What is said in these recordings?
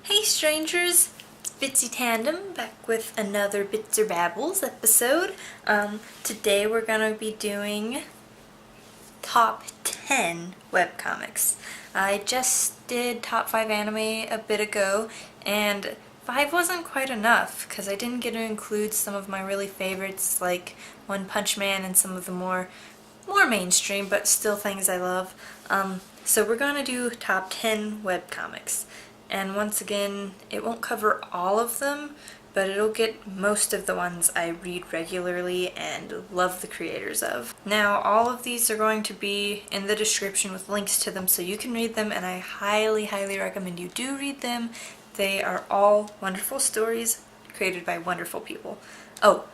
Hey strangers, it's Bitsy Tandem back with another BitzR Babbles episode. Today we're gonna be doing top 10 webcomics. I just did top 5 anime a bit ago, and 5 wasn't quite enough because I didn't get to include some of my really favorites like One Punch Man and some of the more mainstream but still things I love. So we're gonna do top 10 webcomics. And once again, it won't cover all of them, but it'll get most of the ones I read regularly and love the creators of. Now, all of these are going to be in the description with links to them so you can read them, and I highly, highly recommend you do read them. They are all wonderful stories created by wonderful people. Oh,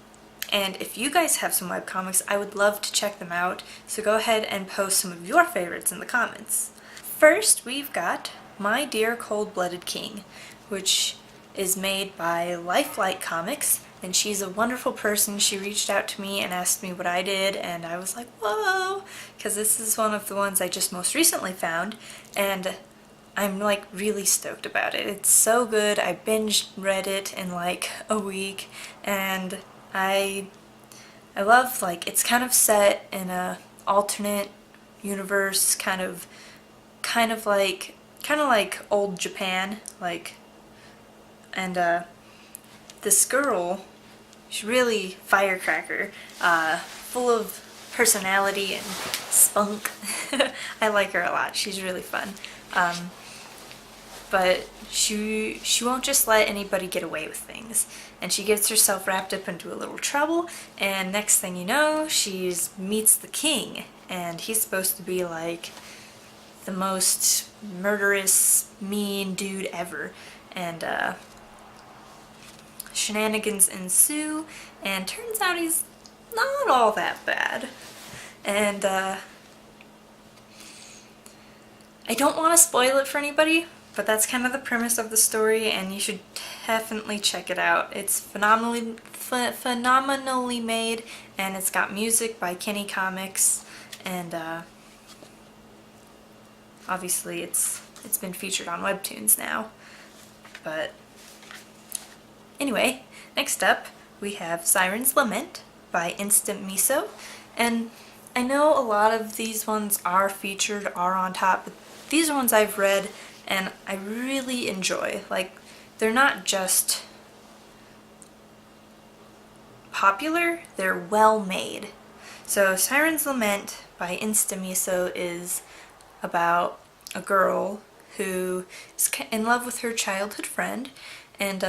and if you guys have some webcomics, I would love to check them out, so go ahead and post some of your favorites in the comments. First, we've got My Dear Cold-Blooded King, which is made by Lifelight Comics, and she's a wonderful person. She reached out to me and asked me what I did, and I was like, whoa, because this is one of the ones I just most recently found, and I'm like really stoked about it. It's so good. I binge read it in like a week, and I love, like, it's kind of set in a alternate universe, kind of like old Japan, like, and this girl, she's really firecracker, full of personality and spunk. I like her a lot. She's really fun. But she won't just let anybody get away with things, and she gets herself wrapped up into a little trouble, and next thing you know, she meets the king, and he's supposed to be like the most murderous, mean dude ever, and shenanigans ensue, and turns out he's not all that bad. And I don't want to spoil it for anybody, but that's kind of the premise of the story, and you should definitely check it out. It's phenomenally made, and it's got music by Kenny Comics, and obviously it's been featured on Webtoons now. But anyway, next up we have Siren's Lament by Instant Miso, and I know a lot of these ones are featured, are on top, but these are ones I've read and I really enjoy. Like, they're not just popular, they're well made. So Siren's Lament by Instamiso is about a girl who is in love with her childhood friend, and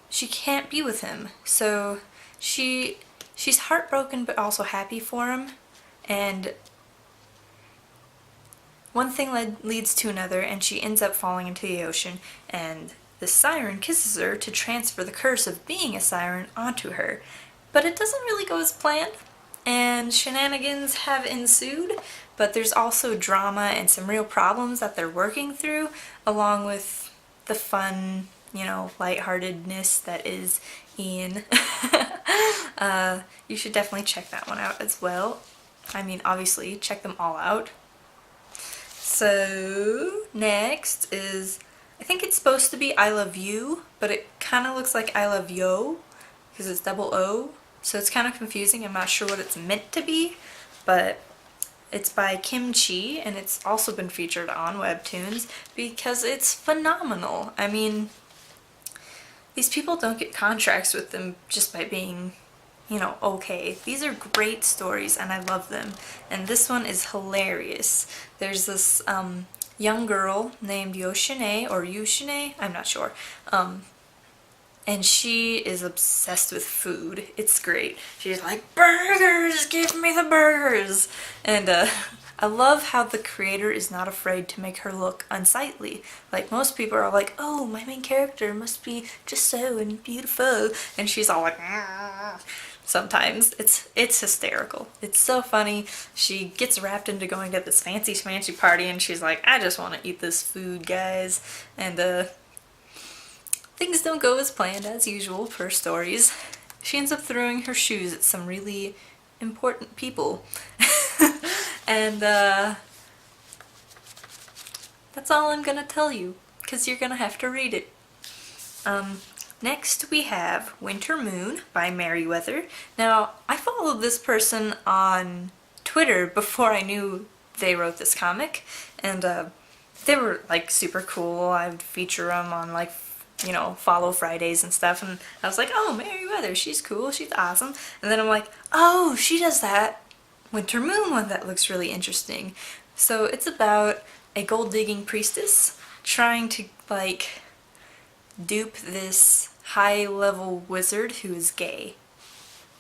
she can't be with him. So she's heartbroken but also happy for him, and one thing leads to another, and she ends up falling into the ocean, and the siren kisses her to transfer the curse of being a siren onto her. But it doesn't really go as planned, and shenanigans have ensued, but there's also drama and some real problems that they're working through, along with the fun, you know, lightheartedness that is Ian. You should definitely check that one out as well. I mean, obviously, check them all out. So, next is, I think it's supposed to be I Love You, but it kind of looks like I Love Yo, because it's double O, so it's kind of confusing. I'm not sure what it's meant to be, but it's by Kim Chi, and it's also been featured on Webtoons because it's phenomenal. I mean, these people don't get contracts with them just by being, you know, okay. These are great stories and I love them. And this one is hilarious. There's this young girl named Yoshine, or Yushine, I'm not sure. And she is obsessed with food. It's great. She's like, burgers, give me the burgers! And I love how the creator is not afraid to make her look unsightly. Like, most people are like, oh, my main character must be just so and beautiful. And she's all like, ah. Sometimes. It's hysterical. It's so funny. She gets wrapped into going to this fancy schmancy party, and she's like, I just want to eat this food, guys. And things don't go as planned, as usual, for stories. She ends up throwing her shoes at some really important people. And that's all I'm gonna tell you, because you're gonna have to read it. Next we have Winter Moon by Merryweather. Now, I followed this person on Twitter before I knew they wrote this comic, and they were like super cool. I would feature them on like, you know, Follow Fridays and stuff, and I was like, oh, Merryweather, she's cool, she's awesome. And then I'm like, oh, she does that Winter Moon one that looks really interesting. So it's about a gold digging priestess trying to like dupe this high level wizard who is gay.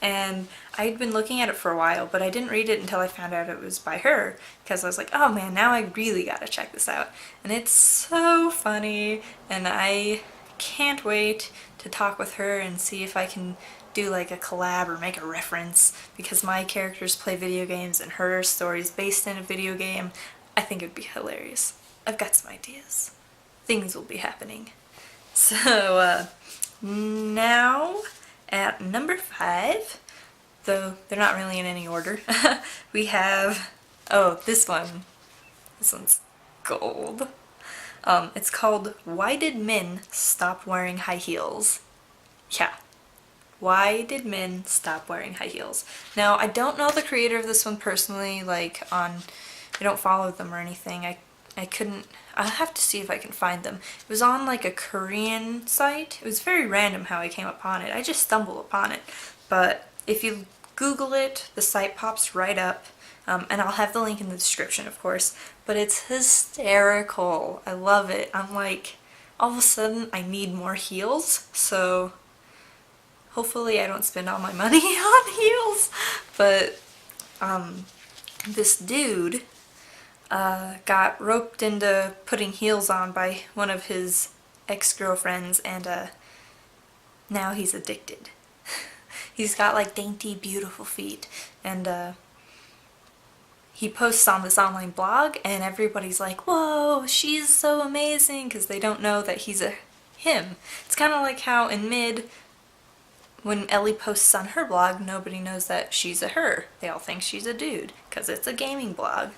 And I'd been looking at it for a while, but I didn't read it until I found out it was by her, because I was like, oh man, now I really gotta check this out. And it's so funny, and I can't wait to talk with her and see if I can do like a collab or make a reference, because my characters play video games and her story's based in a video game. I think it'd be hilarious. I've got some ideas. Things will be happening. So, now at number 5, though they're not really in any order, we have, oh, this one. This one's gold. It's called Why Did Men Stop Wearing High Heels? Yeah. Why did men stop wearing high heels? Now, I don't know the creator of this one personally, like I don't follow them or anything. I couldn't, I'll have to see if I can find them. It was on like a Korean site. It was very random how I came upon it. I just stumbled upon it. But if you Google it, the site pops right up. And I'll have the link in the description, of course. But it's hysterical. I love it. I'm like, all of a sudden I need more heels. So hopefully I don't spend all my money on heels. But this dude got roped into putting heels on by one of his ex-girlfriends, and now he's addicted. He's got like dainty, beautiful feet, and he posts on this online blog, and everybody's like, whoa, she's so amazing, because they don't know that he's a him. It's kind of like how in Mid, when Ellie posts on her blog, nobody knows that she's a her. They all think she's a dude, because it's a gaming blog.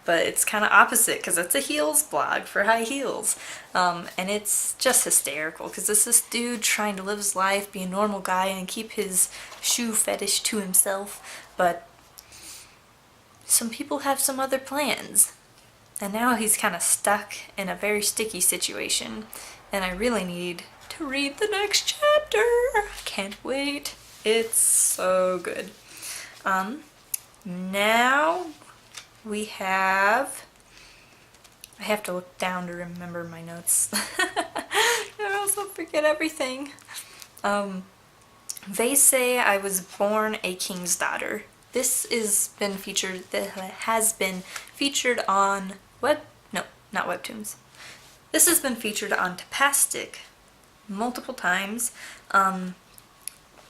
But it's kind of opposite, because it's a heels blog for high heels. And it's just hysterical, because it's this dude trying to live his life, be a normal guy, and keep his shoe fetish to himself. But some people have some other plans. And now he's kind of stuck in a very sticky situation. And I really need to read the next chapter. Can't wait. It's so good. Now we have, I have to look down to remember my notes. I also forget everything. They Say I Was Born a King's Daughter. This has been featured on not Webtoons. This has been featured on Tapastic multiple times, and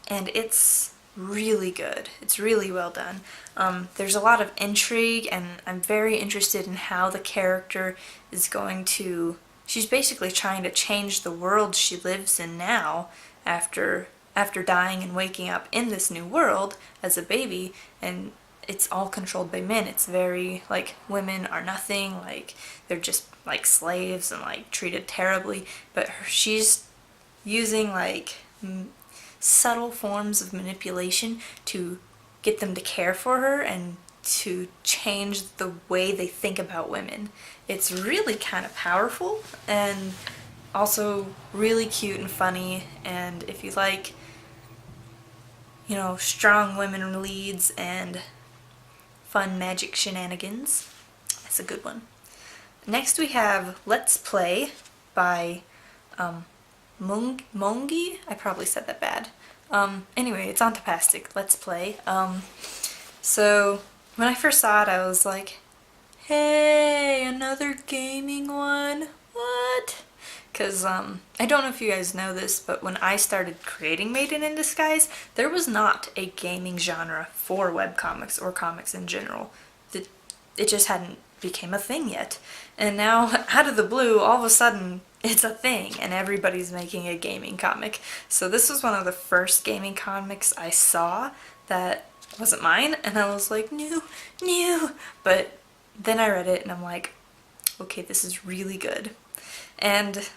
it's really good. It's really well done. There's a lot of intrigue, and I'm very interested in how the character is going to... She's basically trying to change the world she lives in now after dying and waking up in this new world as a baby, and it's all controlled by men. It's very, like, women are nothing, like, they're just, like, slaves and, like, treated terribly, but she's using, like, subtle forms of manipulation to get them to care for her and to change the way they think about women. It's really kind of powerful and also really cute and funny, and if you like, you know, strong women leads and fun magic shenanigans, that's a good one. Next we have Let's Play by Mongi? I probably said that bad. Anyway, it's on Tapastic. Let's Play. So when I first saw it, I was like, hey, another gaming one? What? Because, I don't know if you guys know this, but when I started creating Maiden in Disguise, there was not a gaming genre for webcomics or comics in general. It just hadn't became a thing yet. And now, out of the blue, all of a sudden, it's a thing, and everybody's making a gaming comic. So this was one of the first gaming comics I saw that wasn't mine, and I was like, new. But then I read it, and I'm like, okay, this is really good. And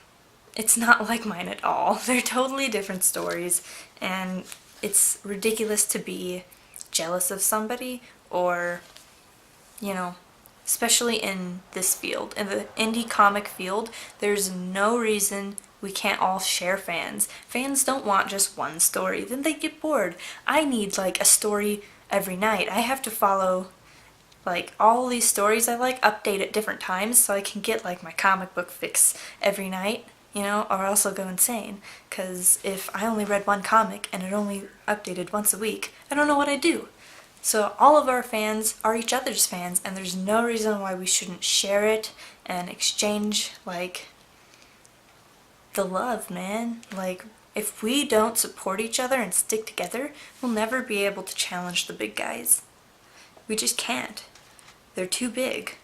it's not like mine at all. They're totally different stories, and it's ridiculous to be jealous of somebody, or, you know, especially in this field, in the indie comic field, there's no reason we can't all share fans. Fans don't want just one story, then they get bored. I need like a story every night. I have to follow like all these stories I like, update at different times so I can get like my comic book fix every night, you know, or else I'll go insane. Because if I only read one comic and it only updated once a week, I don't know what I'd do. So all of our fans are each other's fans, and there's no reason why we shouldn't share it and exchange like the love, man. Like, if we don't support each other and stick together, we'll never be able to challenge the big guys. We just can't. They're too big.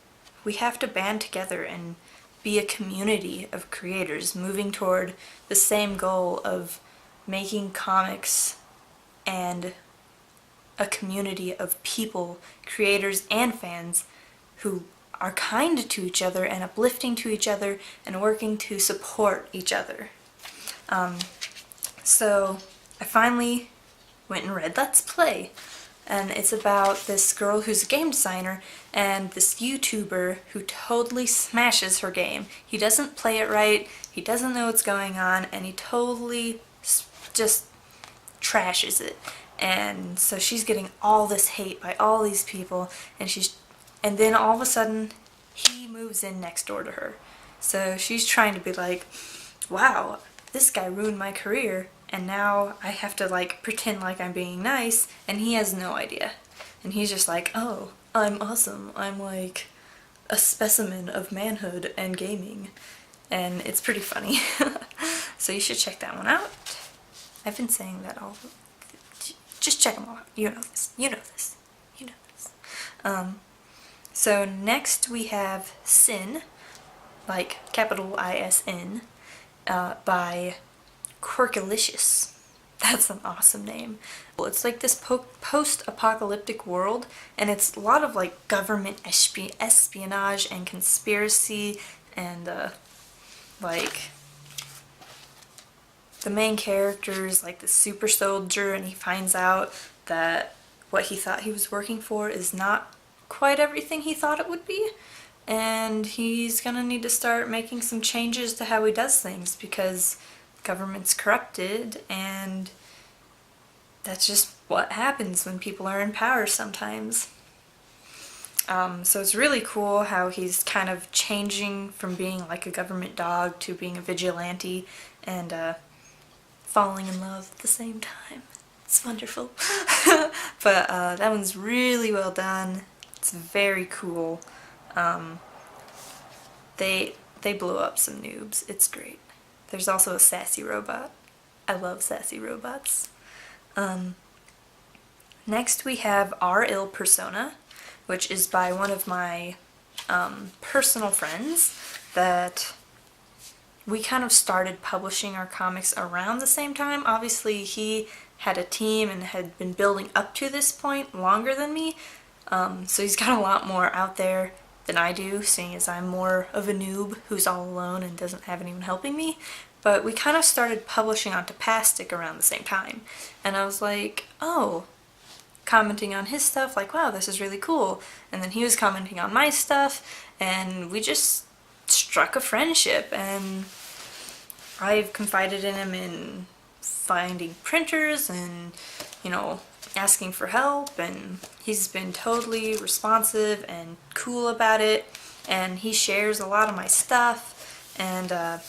We have to band together and be a community of creators moving toward the same goal of making comics and a community of people, creators and fans, who are kind to each other and uplifting to each other and working to support each other. So I finally went and read Let's Play. And it's about this girl who's a game designer and this YouTuber who totally smashes her game. He doesn't play it right, he doesn't know what's going on, and he totally just trashes it. And so she's getting all this hate by all these people, and then all of a sudden he moves in next door to her. So she's trying to be like, wow, this guy ruined my career, and now I have to like pretend like I'm being nice, and he has no idea. And he's just like, oh, I'm awesome. I'm like a specimen of manhood and gaming. And it's pretty funny. So you should check that one out. I've been saying that all. Just check them all out. You know this. You know this. You know this. So next we have Sin, like capital ISN, by Quirkalicious. That's an awesome name. Well, it's like this post-apocalyptic world, and it's a lot of like government espionage and conspiracy, and like the main character is like the super soldier, and he finds out that what he thought he was working for is not quite everything he thought it would be, and he's gonna need to start making some changes to how he does things because government's corrupted, and that's just what happens when people are in power sometimes. So it's really cool how he's kind of changing from being like a government dog to being a vigilante, and falling in love at the same time. It's wonderful. But that one's really well done. It's very cool. They blew up some noobs. It's great. There's also a sassy robot. I love sassy robots. Next we have Our Ill Persona, which is by one of my personal friends that we kind of started publishing our comics around the same time. Obviously he had a team and had been building up to this point longer than me, so he's got a lot more out there than I do, seeing as I'm more of a noob who's all alone and doesn't have anyone helping me. But we kind of started publishing onto Pastic around the same time, and I was like, oh, commenting on his stuff, like, wow, this is really cool. And then he was commenting on my stuff, and we just struck a friendship, and I've confided in him in finding printers and, you know, asking for help, and he's been totally responsive and cool about it, and he shares a lot of my stuff, and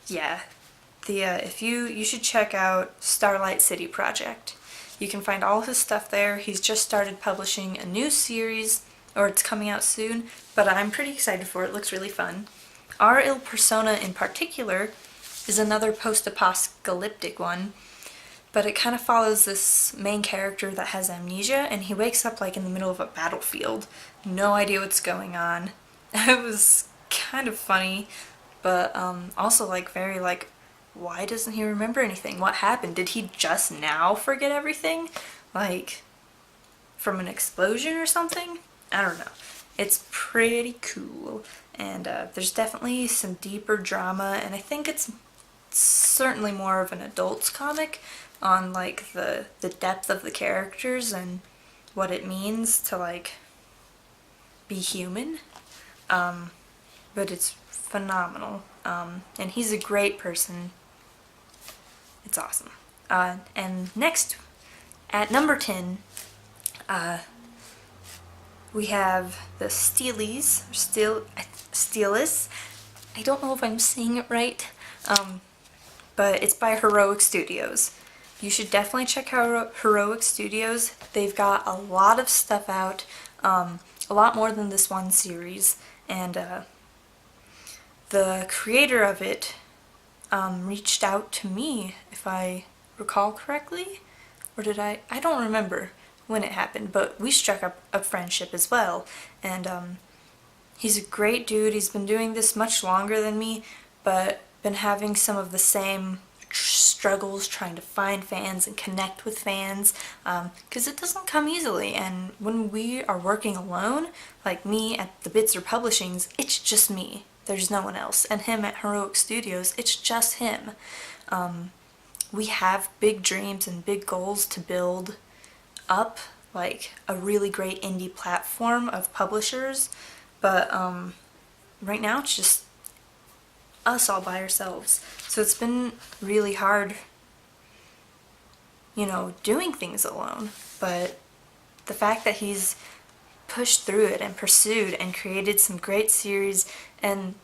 yeah, if you should check out Starlight City Project. You can find all of his stuff there. He's just started publishing a new series, or it's coming out soon, but I'm pretty excited for it. It looks really fun. Our Ill Persona in particular is another post-apocalyptic one, but it kind of follows this main character that has amnesia, and he wakes up like in the middle of a battlefield. No idea what's going on. It was kind of funny, but also like very like, why doesn't he remember anything? What happened? Did he just now forget everything? Like, from an explosion or something? I don't know. it's pretty cool, and there's definitely some deeper drama, and I think it's certainly more of an adult's comic on like the depth of the characters and what it means to like be human. But it's phenomenal, and he's a great person. It's awesome. And next, at number 10, we have the Steelies, Steelis. I don't know if I'm saying it right, but it's by Heroic Studios. You should definitely check out Heroic Studios. They've got a lot of stuff out, a lot more than this one series, and the creator of it reached out to me, if I recall correctly, or did I don't remember when it happened, but we struck up a friendship as well, and he's a great dude. He's been doing this much longer than me, but been having some of the same struggles trying to find fans and connect with fans, because it doesn't come easily, and when we are working alone, like me at TheBitzr Publishings, it's just me. There's no one else. And him at Heroic Studios, it's just him. We have big dreams and big goals to build up like a really great indie platform of publishers, but right now it's just us all by ourselves. So it's been really hard, you know, doing things alone, but the fact that he's pushed through it and pursued and created some great series, and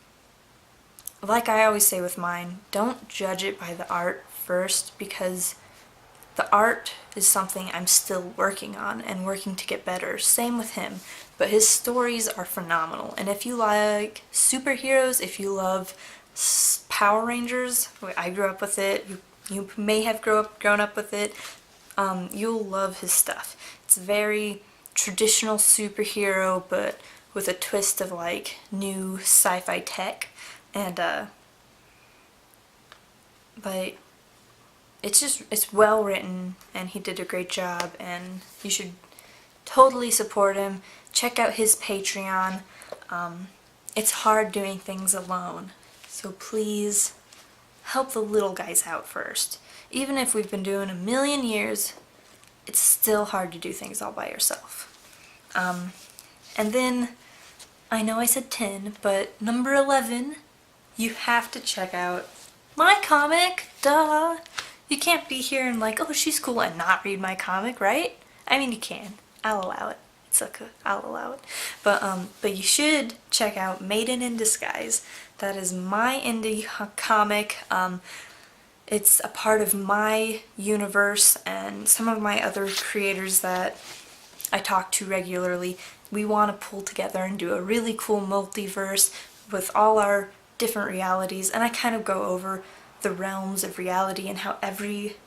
like I always say with mine, don't judge it by the art first, because the art is something I'm still working on and working to get better. Same with him, but his stories are phenomenal, and if you like superheroes, if you love Power Rangers, I grew up with it, you may have grown up with it, you'll love his stuff. It's very traditional superhero, but with a twist of like new sci-fi tech, and but it's well written, and he did a great job, and you should totally support him. Check out his Patreon. It's hard doing things alone, so please help the little guys out first. Even if we've been doing a million years, it's still hard to do things all by yourself. And then, I know I said 10, but number 11, you have to check out my comic, duh! You can't be here and like, oh, she's cool, and not read my comic, right? I mean, you can. I'll allow it. It's okay. I'll allow it. But you should check out Maiden in Disguise. That is my indie comic. It's a part of my universe and some of my other creators that I talk to regularly. We want to pull together and do a really cool multiverse with all our different realities, and I kind of go over the realms of reality and how every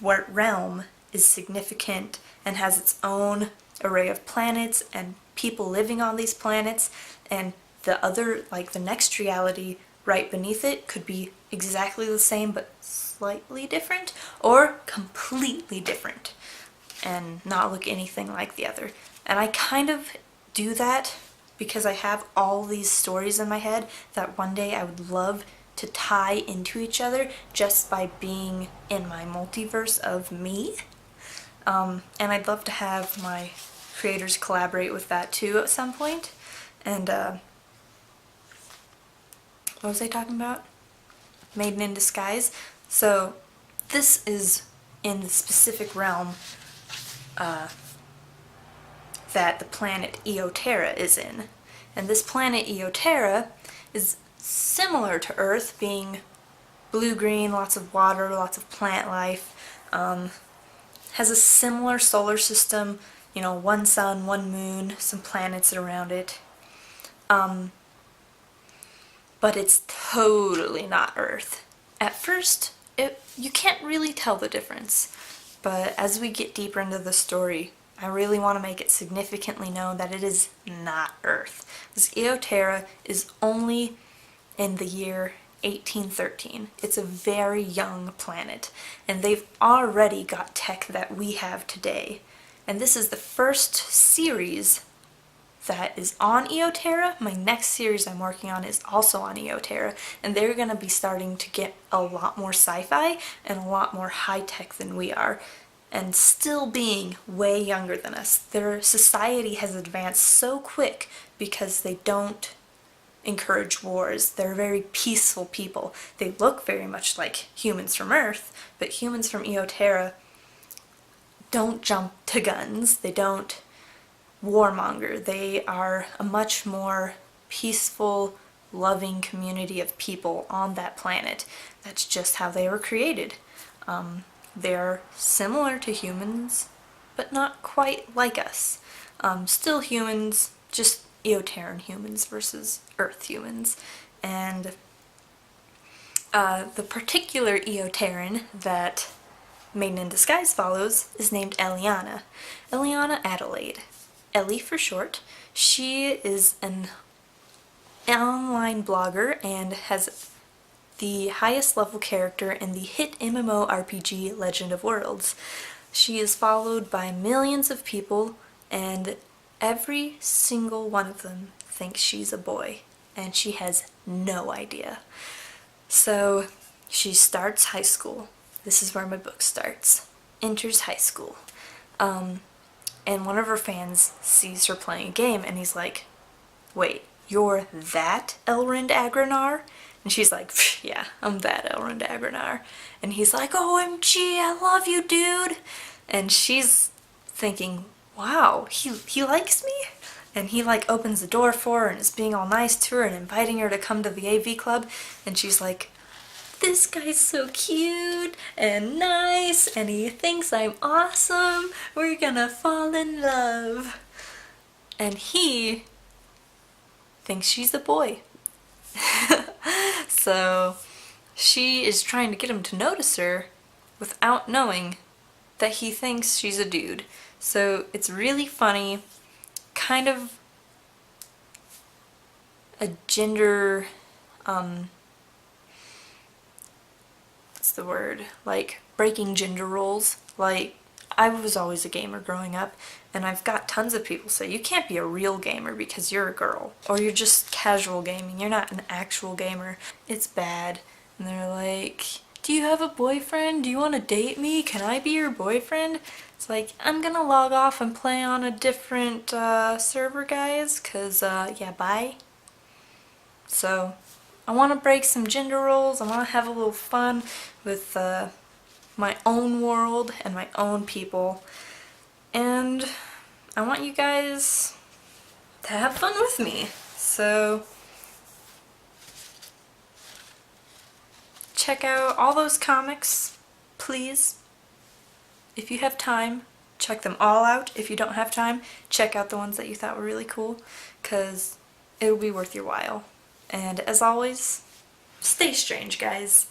realm is significant and has its own array of planets and people living on these planets, and the other, like the next reality right beneath it, could be exactly the same but slightly different, or completely different and not look anything like the other. And I kind of do that because I have all these stories in my head that one day I would love to tie into each other just by being in my multiverse of me. And I'd love to have my creators collaborate with that too at some point. And what was I talking about? Maiden in Disguise. So this is in the specific realm that the planet Eoterra is in. And this planet Eoterra is similar to Earth, being blue-green, lots of water, lots of plant life, has a similar solar system, you know, one sun, one moon, some planets around it, but it's totally not Earth. At first, you can't really tell the difference, but as we get deeper into the story, I really want to make it significantly known that it is not Earth. This Eoterra is only in the year 1813. It's a very young planet, and they've already got tech that we have today. And this is the first series that is on Eoterra. My next series I'm working on is also on Eoterra, and they're going to be starting to get a lot more sci-fi and a lot more high-tech than we are, and still being way younger than us. Their society has advanced so quick because they don't encourage wars. They're very peaceful people. They look very much like humans from Earth, but humans from Eoterra don't jump to guns. They don't warmonger. They are a much more peaceful, loving community of people on that planet. That's just how they were created. They're similar to humans, but not quite like us. Still humans, just Eoterran humans versus Earth humans. And the particular Eoterran that Maiden in Disguise follows is named Eliana. Eliana Adelaide. Ellie for short. She is an online blogger and has the highest level character in the hit MMORPG Legend of Worlds. She is followed by millions of people, and every single one of them thinks she's a boy, and she has no idea. So she starts high school. This is where my book starts. Enters high school. And one of her fans sees her playing a game, and he's like, "Wait, you're that Elrond Agranar?" And she's like, "Yeah, I'm that Elrond Agranar." And he's like, "OMG, I love you, dude." And she's thinking, "Wow, he likes me?" And he like opens the door for her and is being all nice to her and inviting her to come to the AV club. And she's like, "This guy's so cute and nice, and he thinks I'm awesome. We're gonna fall in love." And he thinks she's a boy. So she is trying to get him to notice her without knowing that he thinks she's a dude. So it's really funny, kind of a gender, what's the word, like breaking gender roles. Like, I was always a gamer growing up, and I've got tons of people say you can't be a real gamer because you're a girl, or you're just casual gaming, you're not an actual gamer. It's bad. And they're like, "Do you have a boyfriend? Do you want to date me? Can I be your boyfriend?" It's like, I'm gonna log off and play on a different server, guys, cause yeah, bye. So I want to break some gender roles. I want to have a little fun with my own world and my own people, and I want you guys to have fun with me. So check out all those comics, please. If you have time, check them all out. If you don't have time, check out the ones that you thought were really cool, because it'll be worth your while. And as always, stay strange, guys.